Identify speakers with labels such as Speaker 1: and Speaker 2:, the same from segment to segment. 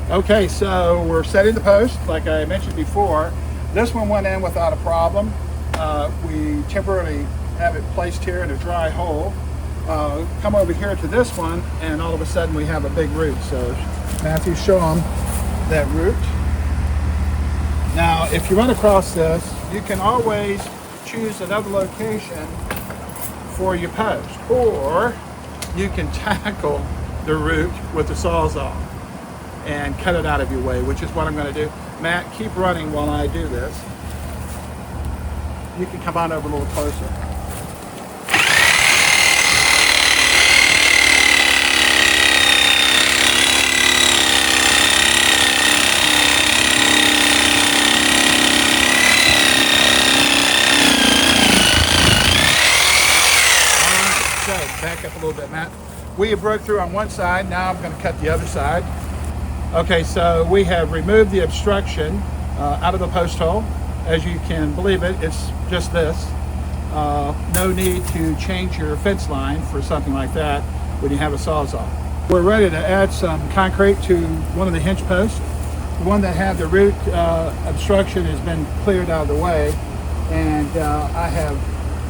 Speaker 1: Okay, so we're setting the post, like I mentioned before. This one went in without a problem. We temporarily have it placed here in a dry hole. Come over here to this one, and all of a sudden we have a big root. So Matthew, show them that root. Now, if you run across this, you can always choose another location for your post, or you can tackle the root with the Sawzall and cut it out of your way, which is what I'm going to do. Matt, keep running while I do this. You can come on over a little closer. Back up a little bit, Matt. We have broke through on one side. Now I'm going to cut the other side. Okay, so we have removed the obstruction out of the post hole. As you can believe it, it's just this. No need to change your fence line for something like that when you have a Sawzall. We're ready to add some concrete to one of the hinge posts. The one that had the root obstruction has been cleared out of the way, and I have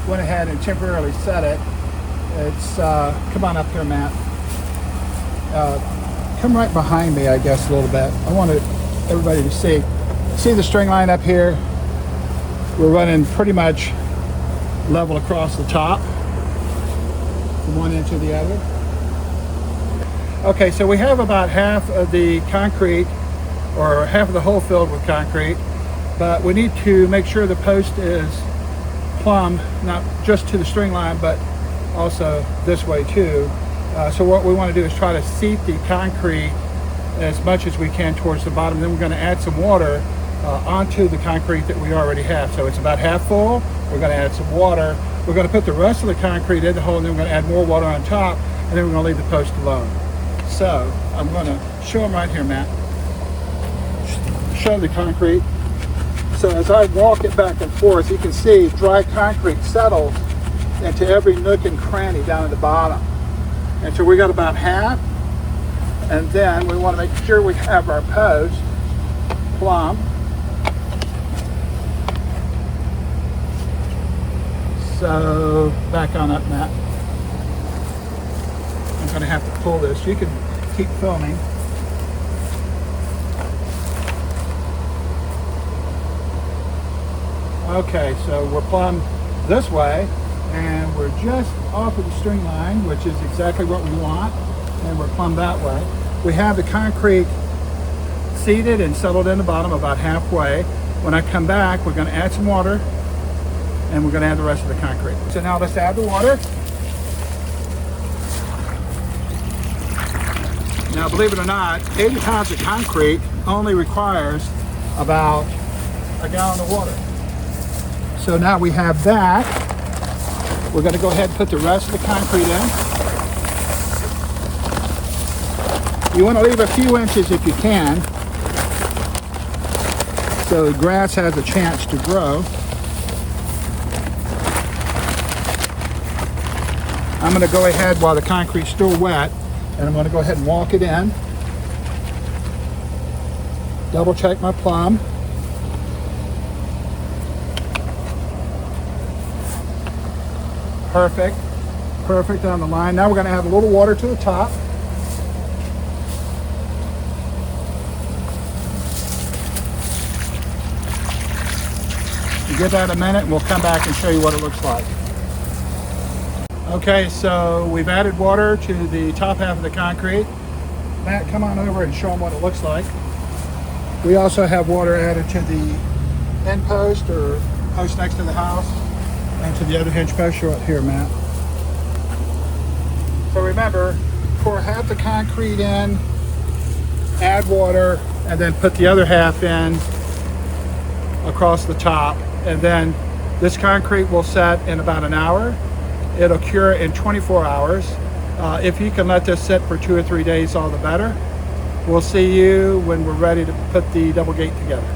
Speaker 1: went ahead and temporarily set it. It's, come on up here, Matt. Come right behind me, I guess, a little bit. I wanted everybody to see the string line up here. We're running pretty much level across the top from one end to the other. Okay, so we have about half of the concrete, or half of the hole filled with concrete, but we need to make sure the post is plumb, not just to the string line, but also this way too. So what we want to do is try to seat the concrete as much as we can towards the bottom. Then we're going to add some water onto the concrete that we already have. So it's about half full. We're going to add some water. We're going to put the rest of the concrete in the hole, and then we're going to add more water on top, and then we're going to leave the post alone. So I'm going to show them right here, Matt. Show the concrete. So as I walk it back and forth, you can see dry concrete settles into every nook and cranny down at the bottom. And so we got about half, and then we want to make sure we have our post plumb. So back on up, Matt. I'm going to have to pull this. You can keep filming. Okay, so we're plumb this way, and we're just off of the string line, which is exactly what we want, and we're plumb that way. We have the concrete seated and settled in the bottom about halfway. When I come back, we're going to add some water, and we're going to add the rest of the concrete. So now let's add the water. Now, believe it or not, 80 pounds of concrete only requires about a gallon of water. So now we have that. We're going to go ahead and put the rest of the concrete in. You want to leave a few inches if you can, so the grass has a chance to grow. I'm going to go ahead while the concrete's still wet, and I'm going to go ahead and walk it in. Double check my plumb. Perfect. Perfect on the line. Now we're going to add a little water to the top. You give that a minute and we'll come back and show you what it looks like. Okay, so we've added water to the top half of the concrete. Matt, come on over and show them what it looks like. We also have water added to the end post, or post next to the house, and to the other hinge post. Show it here, Matt. So remember, pour half the concrete in, add water, and then put the other half in across the top. And then this concrete will set in about an hour. It'll cure in 24 hours. If you can let this sit for 2 or 3 days, all the better. We'll see you when we're ready to put the double gate together.